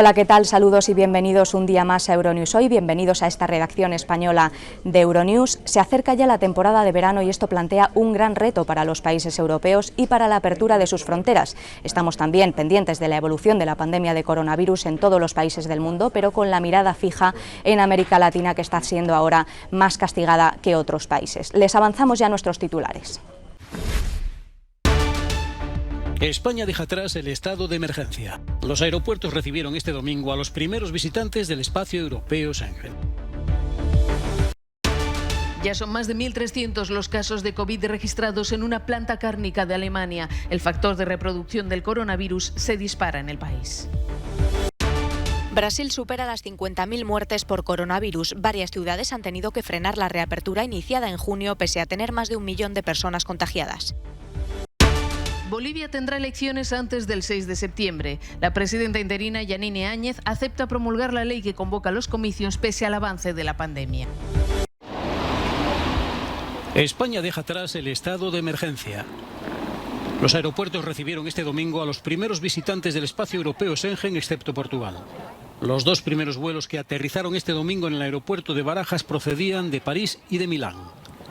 Hola, ¿qué tal? Saludos y bienvenidos un día más a Euronews Hoy, bienvenidos a esta redacción española de Euronews. Se acerca ya la temporada de verano y esto plantea un gran reto para los países europeos y para la apertura de sus fronteras. Estamos también pendientes de la evolución de la pandemia de coronavirus en todos los países del mundo, pero con la mirada fija en América Latina, que está siendo ahora más castigada que otros países. Les avanzamos ya nuestros titulares. España deja atrás el estado de emergencia. Los aeropuertos recibieron este domingo a los primeros visitantes del espacio europeo Schengen. Ya son más de 1.300 los casos de COVID registrados en una planta cárnica de Alemania. El factor de reproducción del coronavirus se dispara en el país. Brasil supera las 50.000 muertes por coronavirus. Varias ciudades han tenido que frenar la reapertura iniciada en junio pese a tener más de 1 millón de personas contagiadas. Bolivia tendrá elecciones antes del 6 de septiembre. La presidenta interina Yanine Áñez acepta promulgar la ley que convoca los comicios pese al avance de la pandemia. España deja atrás el estado de emergencia. Los aeropuertos recibieron este domingo a los primeros visitantes del espacio europeo Schengen, excepto Portugal. Los dos primeros vuelos que aterrizaron este domingo en el aeropuerto de Barajas procedían de París y de Milán.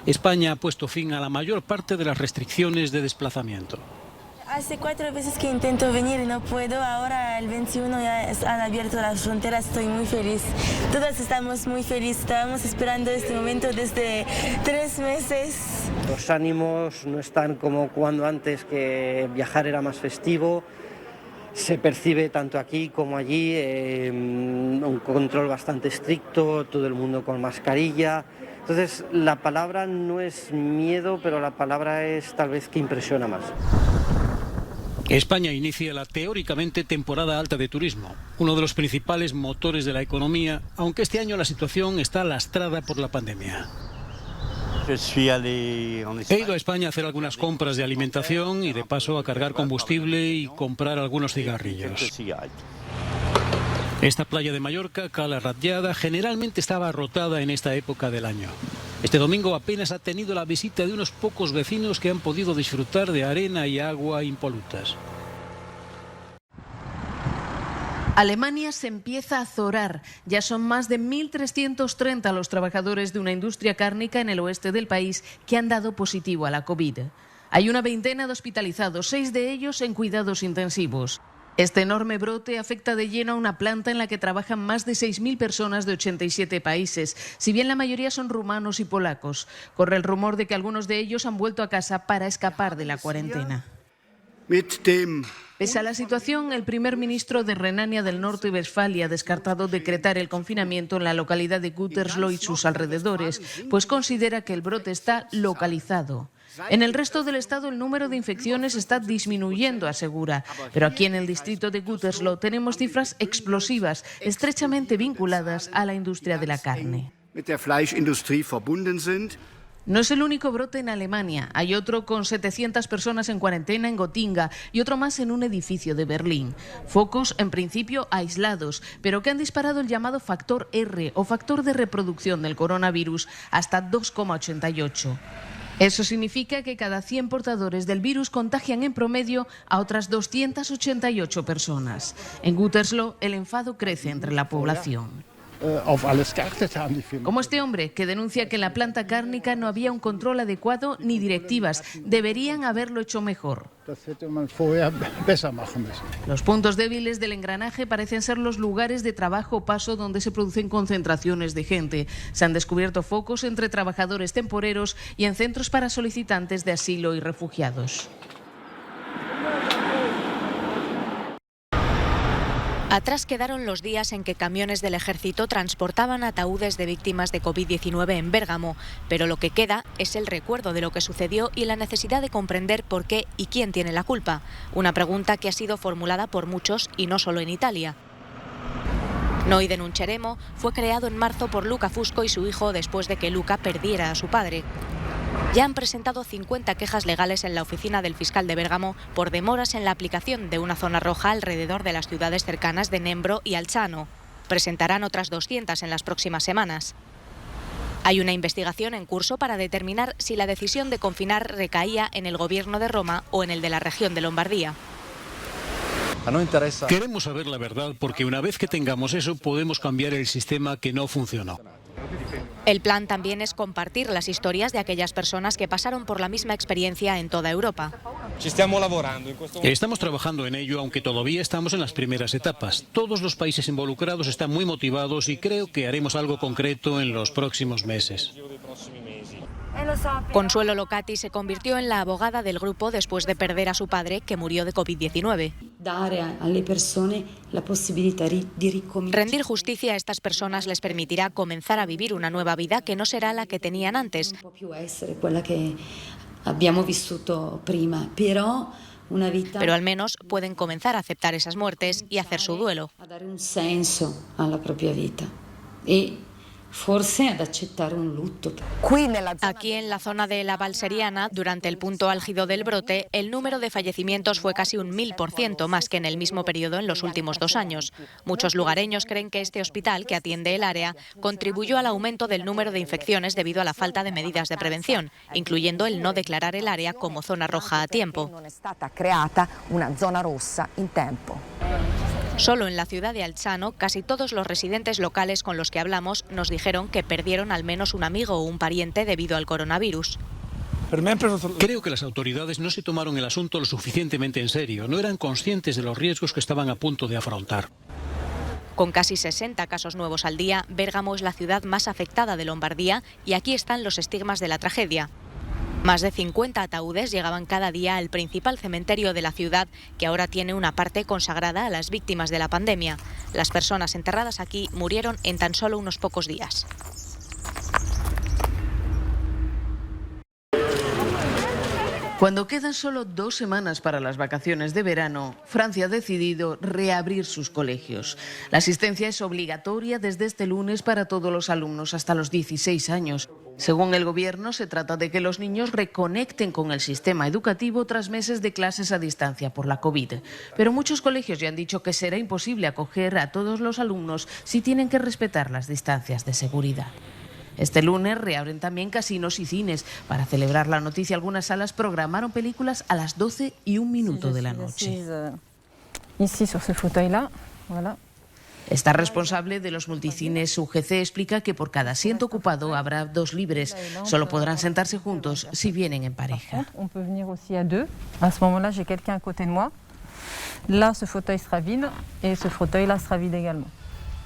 España ha puesto fin a la mayor parte de las restricciones de desplazamiento. Hace 4 veces que intento venir y no puedo. Ahora el 21 ya han abierto las fronteras, estoy muy feliz. Todos estamos muy felices, estábamos esperando este momento desde 3 meses. Los ánimos no están como cuando antes, que viajar era más festivo. Se percibe tanto aquí como allí un control bastante estricto, todo el mundo con mascarilla. Entonces la palabra no es miedo, pero la palabra es tal vez que impresiona más. España inicia la teóricamente temporada alta de turismo, uno de los principales motores de la economía, aunque este año la situación está lastrada por la pandemia. He ido a España a hacer algunas compras de alimentación y de paso a cargar combustible y comprar algunos cigarrillos. Esta playa de Mallorca, Cala Ratllada, generalmente estaba abarrotada en esta época del año. Este domingo apenas ha tenido la visita de unos pocos vecinos que han podido disfrutar de arena y agua impolutas. Alemania se empieza a azorar. Ya son más de 1.330 los trabajadores de una industria cárnica en el oeste del país que han dado positivo a la COVID. Hay una veintena de hospitalizados, 6 de ellos en cuidados intensivos. Este enorme brote afecta de lleno a una planta en la que trabajan más de 6.000 personas de 87 países, si bien la mayoría son rumanos y polacos. Corre el rumor de que algunos de ellos han vuelto a casa para escapar de la cuarentena. Pese a la situación, el primer ministro de Renania del Norte-Westfalia ha descartado decretar el confinamiento en la localidad de Gütersloh y sus alrededores, pues considera que el brote está localizado. En el resto del estado el número de infecciones está disminuyendo, asegura, pero aquí en el distrito de Gütersloh tenemos cifras explosivas, estrechamente vinculadas a la industria de la carne. No es el único brote en Alemania. Hay otro con 700 personas en cuarentena en Gotinga y otro más en un edificio de Berlín. Focos, en principio, aislados, pero que han disparado el llamado factor R o factor de reproducción del coronavirus hasta 2,88. Eso significa que cada 100 portadores del virus contagian en promedio a otras 288 personas. En Gütersloh, el enfado crece entre la población. Como este hombre que denuncia que en la planta cárnica no había un control adecuado ni directivas. Deberían haberlo hecho mejor. Los puntos débiles del engranaje parecen ser los lugares de trabajo o paso donde se producen concentraciones de gente. Se han descubierto focos entre trabajadores temporeros y en centros para solicitantes de asilo y refugiados. Atrás quedaron los días en que camiones del ejército transportaban ataúdes de víctimas de COVID-19 en Bérgamo, pero lo que queda es el recuerdo de lo que sucedió y la necesidad de comprender por qué y quién tiene la culpa. Una pregunta que ha sido formulada por muchos y no solo en Italia. Noi Denunceremo fue creado en marzo por Luca Fusco y su hijo después de que Luca perdiera a su padre. Ya han presentado 50 quejas legales en la oficina del fiscal de Bérgamo por demoras en la aplicación de una zona roja alrededor de las ciudades cercanas de Nembro y Alzano. Presentarán otras 200 en las próximas semanas. Hay una investigación en curso para determinar si la decisión de confinar recaía en el gobierno de Roma o en el de la región de Lombardía. Queremos saber la verdad porque una vez que tengamos eso podemos cambiar el sistema que no funcionó. El plan también es compartir las historias de aquellas personas que pasaron por la misma experiencia en toda Europa. Estamos trabajando en ello, aunque todavía estamos en las primeras etapas. Todos los países involucrados están muy motivados y creo que haremos algo concreto en los próximos meses. Consuelo Locati se convirtió en la abogada del grupo después de perder a su padre, que murió de COVID-19. Rendir justicia a estas personas les permitirá comenzar a vivir una nueva vida que no será la que tenían antes. Pero al menos pueden comenzar a aceptar esas muertes y hacer su duelo. Aquí en la zona de la Valseriana, durante el punto álgido del brote, el número de fallecimientos fue casi un 1000% más que en el mismo periodo en los últimos 2 años. Muchos lugareños creen que este hospital, que atiende el área, contribuyó al aumento del número de infecciones debido a la falta de medidas de prevención, incluyendo el no declarar el área como zona roja a tiempo. Solo en la ciudad de Alzano, casi todos los residentes locales con los que hablamos nos dijeron que perdieron al menos un amigo o un pariente debido al coronavirus. Creo que las autoridades no se tomaron el asunto lo suficientemente en serio, no eran conscientes de los riesgos que estaban a punto de afrontar. Con casi 60 casos nuevos al día, Bérgamo es la ciudad más afectada de Lombardía y aquí están los estigmas de la tragedia. Más de 50 ataúdes llegaban cada día al principal cementerio de la ciudad, que ahora tiene una parte consagrada a las víctimas de la pandemia. Las personas enterradas aquí murieron en tan solo unos pocos días. Cuando quedan solo 2 semanas para las vacaciones de verano, Francia ha decidido reabrir sus colegios. La asistencia es obligatoria desde este lunes para todos los alumnos hasta los 16 años. Según el gobierno, se trata de que los niños reconecten con el sistema educativo tras meses de clases a distancia por la COVID. Pero muchos colegios ya han dicho que será imposible acoger a todos los alumnos si tienen que respetar las distancias de seguridad. Este lunes reabren también casinos y cines. Para celebrar la noticia, algunas salas programaron películas a las 12:01 de la noche. Esta responsable de los multicines UGC explica que por cada asiento ocupado habrá 2 libres. Solo podrán sentarse juntos si vienen en pareja.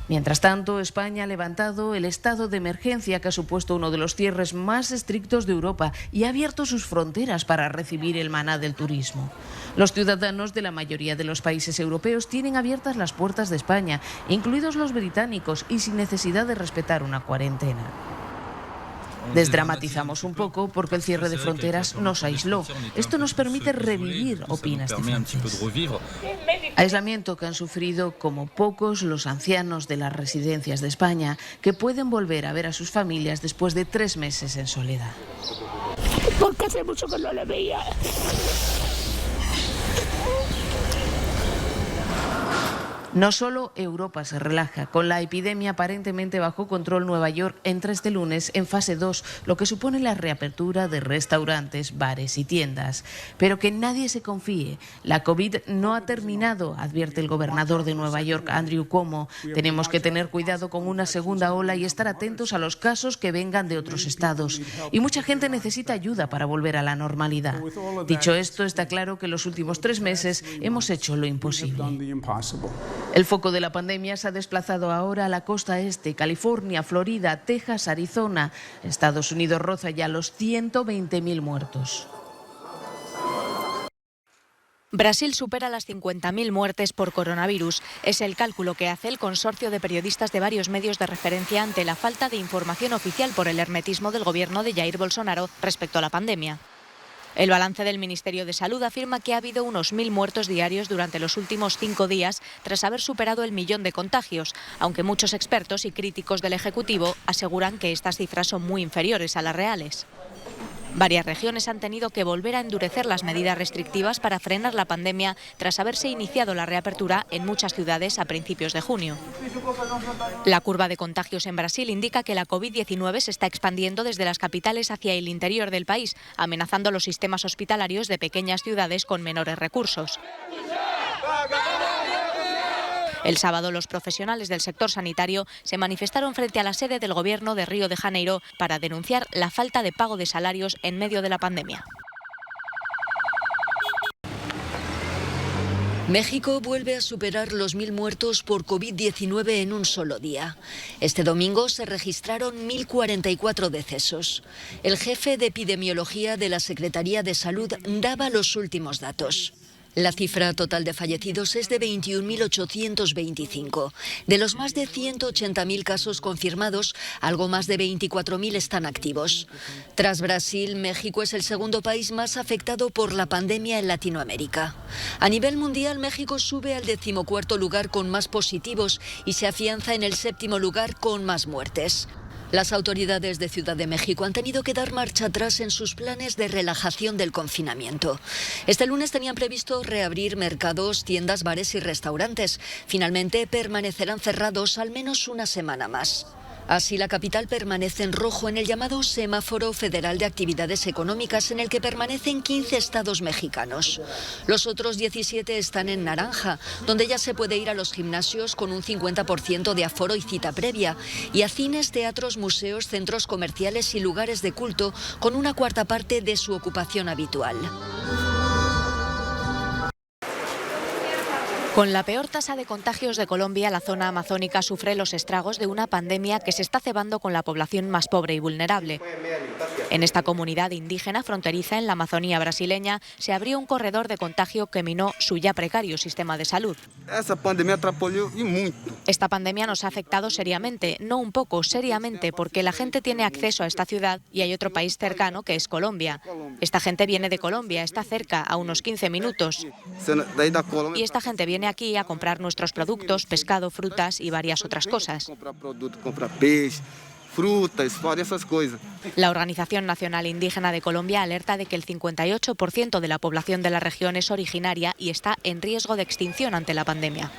Mientras tanto, España ha levantado el estado de emergencia que ha supuesto uno de los cierres más estrictos de Europa y ha abierto sus fronteras para recibir el maná del turismo. Los ciudadanos de la mayoría de los países europeos tienen abiertas las puertas de España, incluidos los británicos, y sin necesidad de respetar una cuarentena. Desdramatizamos un poco porque el cierre de fronteras nos aisló. Esto nos permite revivir, opina Stefancis. Aislamiento que han sufrido como pocos los ancianos de las residencias de España, que pueden volver a ver a sus familias después de 3 meses en soledad. Porque hace mucho que no le veía. No solo Europa se relaja. Con la epidemia aparentemente bajo control, Nueva York entra este lunes en fase 2, lo que supone la reapertura de restaurantes, bares y tiendas. Pero que nadie se confíe. La COVID no ha terminado, advierte el gobernador de Nueva York, Andrew Cuomo. Tenemos que tener cuidado con una segunda ola y estar atentos a los casos que vengan de otros estados. Y mucha gente necesita ayuda para volver a la normalidad. Dicho esto, está claro que en los últimos 3 meses hemos hecho lo imposible. El foco de la pandemia se ha desplazado ahora a la costa este, California, Florida, Texas, Arizona. Estados Unidos roza ya los 120.000 muertos. Brasil supera las 50.000 muertes por coronavirus. Es el cálculo que hace el consorcio de periodistas de varios medios de referencia ante la falta de información oficial por el hermetismo del gobierno de Jair Bolsonaro respecto a la pandemia. El balance del Ministerio de Salud afirma que ha habido unos 1000 muertos diarios durante los últimos 5 días tras haber superado el 1.000.000 de contagios, aunque muchos expertos y críticos del Ejecutivo aseguran que estas cifras son muy inferiores a las reales. Varias regiones han tenido que volver a endurecer las medidas restrictivas para frenar la pandemia tras haberse iniciado la reapertura en muchas ciudades a principios de junio. La curva de contagios en Brasil indica que la COVID-19 se está expandiendo desde las capitales hacia el interior del país, amenazando los sistemas hospitalarios de pequeñas ciudades con menores recursos. El sábado, los profesionales del sector sanitario se manifestaron frente a la sede del Gobierno de Río de Janeiro para denunciar la falta de pago de salarios en medio de la pandemia. México vuelve a superar los 1.000 muertos por COVID-19 en un solo día. Este domingo se registraron 1.044 decesos. El jefe de epidemiología de la Secretaría de Salud daba los últimos datos. La cifra total de fallecidos es de 21.825. De los más de 180.000 casos confirmados, algo más de 24.000 están activos. Tras Brasil, México es el segundo país más afectado por la pandemia en Latinoamérica. A nivel mundial, México sube al 14º lugar con más positivos y se afianza en el 7º lugar con más muertes. Las autoridades de Ciudad de México han tenido que dar marcha atrás en sus planes de relajación del confinamiento. Este lunes tenían previsto reabrir mercados, tiendas, bares y restaurantes. Finalmente permanecerán cerrados al menos una semana más. Así, la capital permanece en rojo en el llamado Semáforo Federal de Actividades Económicas, en el que permanecen 15 estados mexicanos. Los otros 17 están en naranja, donde ya se puede ir a los gimnasios con un 50% de aforo y cita previa, y a cines, teatros, museos, centros comerciales y lugares de culto con una cuarta parte de su ocupación habitual. Con la peor tasa de contagios de Colombia, la zona amazónica sufre los estragos de una pandemia que se está cebando con la población más pobre y vulnerable. En esta comunidad indígena fronteriza en la Amazonía brasileña se abrió un corredor de contagio que minó su ya precario sistema de salud. Esta pandemia nos ha afectado seriamente, no un poco, seriamente, porque la gente tiene acceso a esta ciudad y hay otro país cercano que es Colombia. Esta gente viene de Colombia, está cerca, a unos 15 minutos. Y esta gente viene aquí a comprar nuestros productos, pescado, frutas y varias otras cosas. La Organización Nacional Indígena de Colombia alerta de que el 58% de la población de la región es originaria y está en riesgo de extinción ante la pandemia.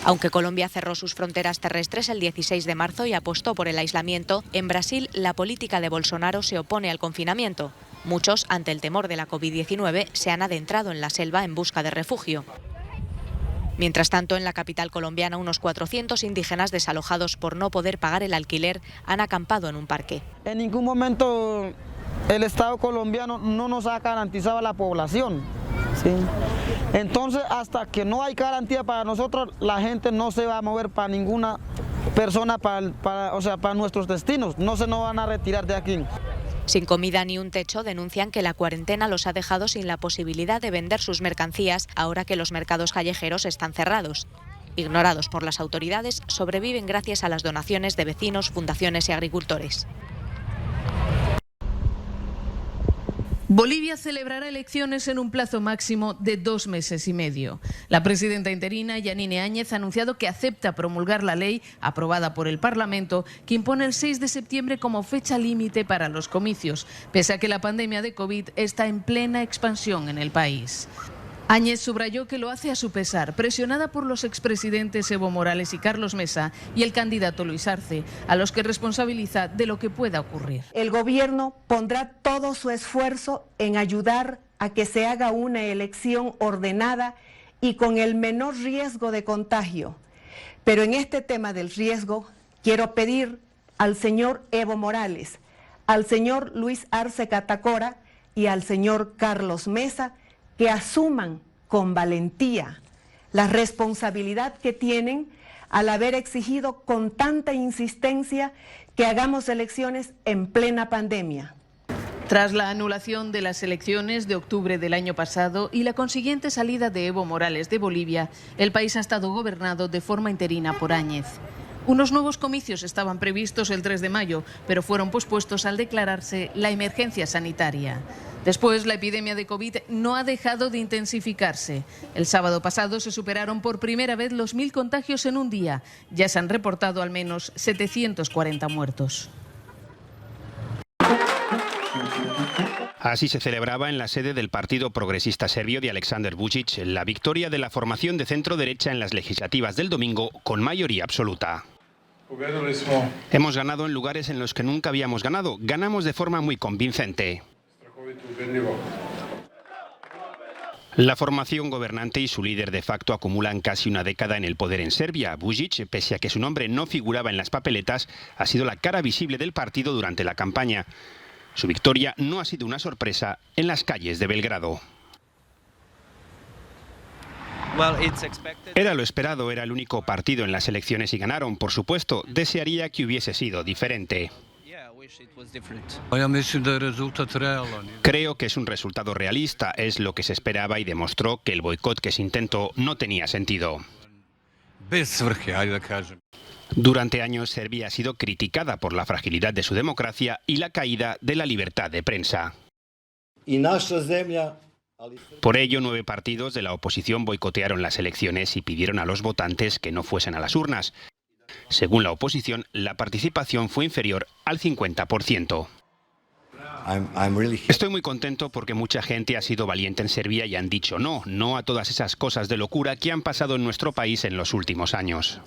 Aunque Colombia cerró sus fronteras terrestres el 16 de marzo y apostó por el aislamiento, en Brasil la política de Bolsonaro se opone al confinamiento. Muchos, ante el temor de la COVID-19, se han adentrado en la selva en busca de refugio. Mientras tanto, en la capital colombiana, unos 400 indígenas desalojados por no poder pagar el alquiler han acampado en un parque. En ningún momento el Estado colombiano no nos ha garantizado a la población. ¿Sí? Entonces, hasta que no hay garantía para nosotros, la gente no se va a mover para ninguna persona, para nuestros destinos. No se nos van a retirar de aquí. Sin comida ni un techo, denuncian que la cuarentena los ha dejado sin la posibilidad de vender sus mercancías ahora que los mercados callejeros están cerrados. Ignorados por las autoridades, sobreviven gracias a las donaciones de vecinos, fundaciones y agricultores. Bolivia celebrará elecciones en un plazo máximo de 2 meses y medio. La presidenta interina, Yanine Áñez, ha anunciado que acepta promulgar la ley aprobada por el Parlamento que impone el 6 de septiembre como fecha límite para los comicios, pese a que la pandemia de COVID está en plena expansión en el país. Áñez subrayó que lo hace a su pesar, presionada por los expresidentes Evo Morales y Carlos Mesa y el candidato Luis Arce, a los que responsabiliza de lo que pueda ocurrir. El gobierno pondrá todo su esfuerzo en ayudar a que se haga una elección ordenada y con el menor riesgo de contagio. Pero en este tema del riesgo, quiero pedir al señor Evo Morales, al señor Luis Arce Catacora y al señor Carlos Mesa que asuman con valentía la responsabilidad que tienen al haber exigido con tanta insistencia que hagamos elecciones en plena pandemia. Tras la anulación de las elecciones de octubre del año pasado y la consiguiente salida de Evo Morales de Bolivia, el país ha estado gobernado de forma interina por Áñez. Unos nuevos comicios estaban previstos el 3 de mayo, pero fueron pospuestos al declararse la emergencia sanitaria. Después, la epidemia de COVID no ha dejado de intensificarse. El sábado pasado se superaron por primera vez los 1.000 contagios en un día. Ya se han reportado al menos 740 muertos. Así se celebraba en la sede del Partido Progresista Serbio de Aleksandar Vučić la victoria de la formación de centro-derecha en las legislativas del domingo con mayoría absoluta. Hemos ganado en lugares en los que nunca habíamos ganado. Ganamos de forma muy convincente. La formación gobernante y su líder de facto acumulan casi una década en el poder en Serbia. Vučić, pese a que su nombre no figuraba en las papeletas, ha sido la cara visible del partido durante la campaña. Su victoria no ha sido una sorpresa en las calles de Belgrado. Era lo esperado, era el único partido en las elecciones y ganaron, por supuesto. Desearía que hubiese sido diferente. Creo que es un resultado realista, es lo que se esperaba y demostró que el boicot que se intentó no tenía sentido. Durante años Serbia ha sido criticada por la fragilidad de su democracia y la caída de la libertad de prensa. Por ello, 9 partidos de la oposición boicotearon las elecciones y pidieron a los votantes que no fuesen a las urnas. Según la oposición, la participación fue inferior al 50%. Estoy muy contento porque mucha gente ha sido valiente en Serbia y han dicho no a todas esas cosas de locura que han pasado en nuestro país en los últimos años.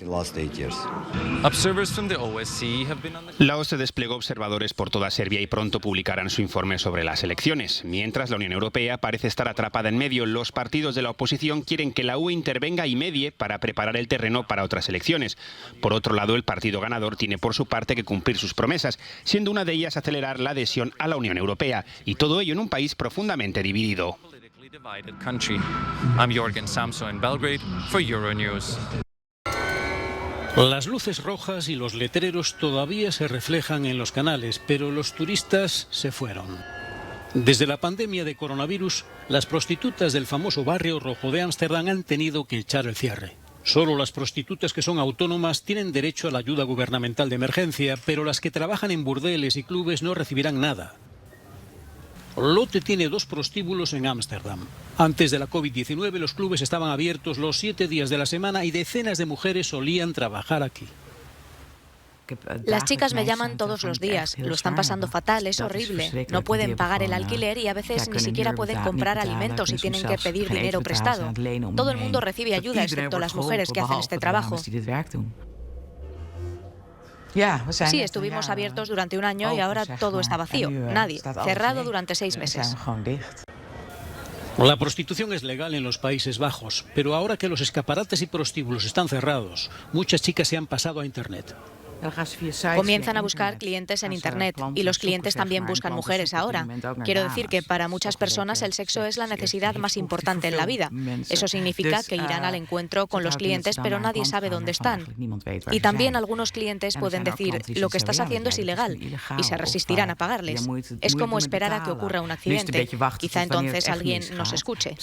La OSCE desplegó observadores por toda Serbia y pronto publicarán su informe sobre las elecciones. Mientras, la Unión Europea parece estar atrapada en medio. Los partidos de la oposición quieren que la UE intervenga y medie para preparar el terreno para otras elecciones. Por otro lado, el partido ganador tiene por su parte que cumplir sus promesas, siendo una de ellas acelerar la adhesión a la Unión Europea, y todo ello en un país profundamente dividido. Las luces rojas y los letreros todavía se reflejan en los canales, pero los turistas se fueron. Desde la pandemia de coronavirus, las prostitutas del famoso barrio rojo de Ámsterdam han tenido que echar el cierre. Solo las prostitutas que son autónomas tienen derecho a la ayuda gubernamental de emergencia, pero las que trabajan en burdeles y clubes no recibirán nada. Lotte tiene 2 prostíbulos en Ámsterdam. Antes de la COVID-19 los clubes estaban abiertos los 7 días de la semana y decenas de mujeres solían trabajar aquí. Las chicas me llaman todos los días, lo están pasando fatal, es horrible. No pueden pagar el alquiler y a veces ni siquiera pueden comprar alimentos y tienen que pedir dinero prestado. Todo el mundo recibe ayuda, excepto las mujeres que hacen este trabajo. Sí, estuvimos abiertos durante un año y ahora todo está vacío. Nadie. Cerrado durante 6 meses. La prostitución es legal en los Países Bajos, pero ahora que los escaparates y prostíbulos están cerrados, muchas chicas se han pasado a Internet. Comienzan a buscar clientes en Internet y los clientes también buscan mujeres ahora. Quiero decir que para muchas personas el sexo es la necesidad más importante en la vida. Eso significa que irán al encuentro con los clientes, pero nadie sabe dónde están. Y también algunos clientes pueden decir, lo que estás haciendo es ilegal, y se resistirán a pagarles. Es como esperar a que ocurra un accidente. Quizá entonces alguien nos escuche.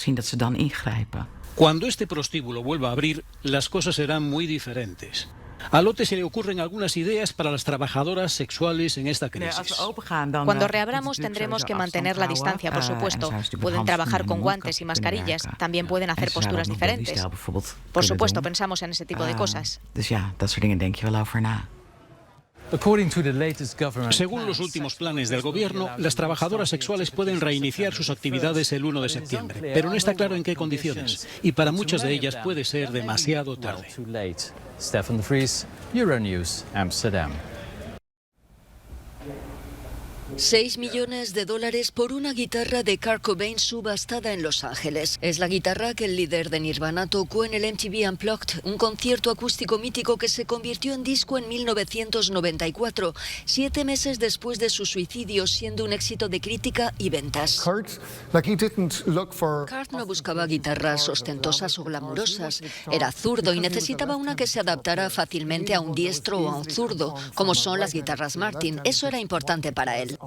Cuando este prostíbulo vuelva a abrir, las cosas serán muy diferentes. A Lotte se le ocurren algunas ideas para las trabajadoras sexuales en esta crisis. Cuando reabramos tendremos que mantener la distancia, por supuesto. Pueden trabajar con guantes y mascarillas. También pueden hacer posturas diferentes. Por supuesto, pensamos en ese tipo de cosas. Según los últimos planes del gobierno, las trabajadoras sexuales pueden reiniciar sus actividades el 1 de septiembre, pero no está claro en qué condiciones, y para muchas de ellas puede ser demasiado tarde. Stefan de Vries, Euronews, Amsterdam. $6 millones por una guitarra de Kurt Cobain subastada en Los Ángeles. Es la guitarra que el líder de Nirvana tocó en el MTV Unplugged, un concierto acústico mítico que se convirtió en disco en 1994, 7 meses después de su suicidio, siendo un éxito de crítica y ventas. Kurt no buscaba guitarras ostentosas o glamurosas. Era zurdo y necesitaba una que se adaptara fácilmente a un diestro o a un zurdo, como son las guitarras Martin. Eso era importante para él.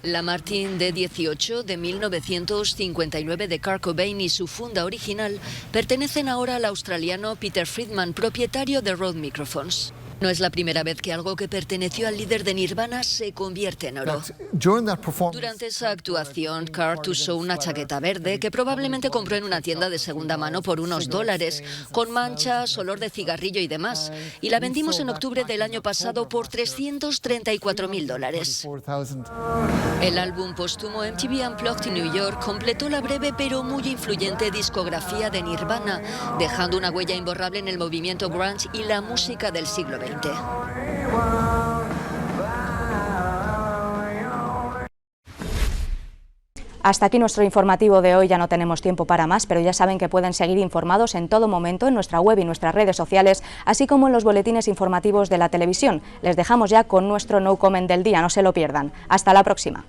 La Martin D18 de 1959 de Kurt Cobain y su funda original pertenecen ahora al australiano Peter Friedman, propietario de Rode Microphones. No es la primera vez que algo que perteneció al líder de Nirvana se convierte en oro. Durante esa actuación, Kurt usó una chaqueta verde que probablemente compró en una tienda de segunda mano por unos $, con manchas, olor de cigarrillo y demás, y la vendimos en octubre del año pasado por $334.000. El álbum póstumo MTV Unplugged New York completó la breve pero muy influyente discografía de Nirvana, dejando una huella imborrable en el movimiento grunge y la música del siglo XX. Hasta aquí nuestro informativo de hoy, ya no tenemos tiempo para más, pero ya saben que pueden seguir informados en todo momento en nuestra web y nuestras redes sociales, así como en los boletines informativos de la televisión. Les dejamos ya con nuestro No Comment del día, no se lo pierdan. Hasta la próxima.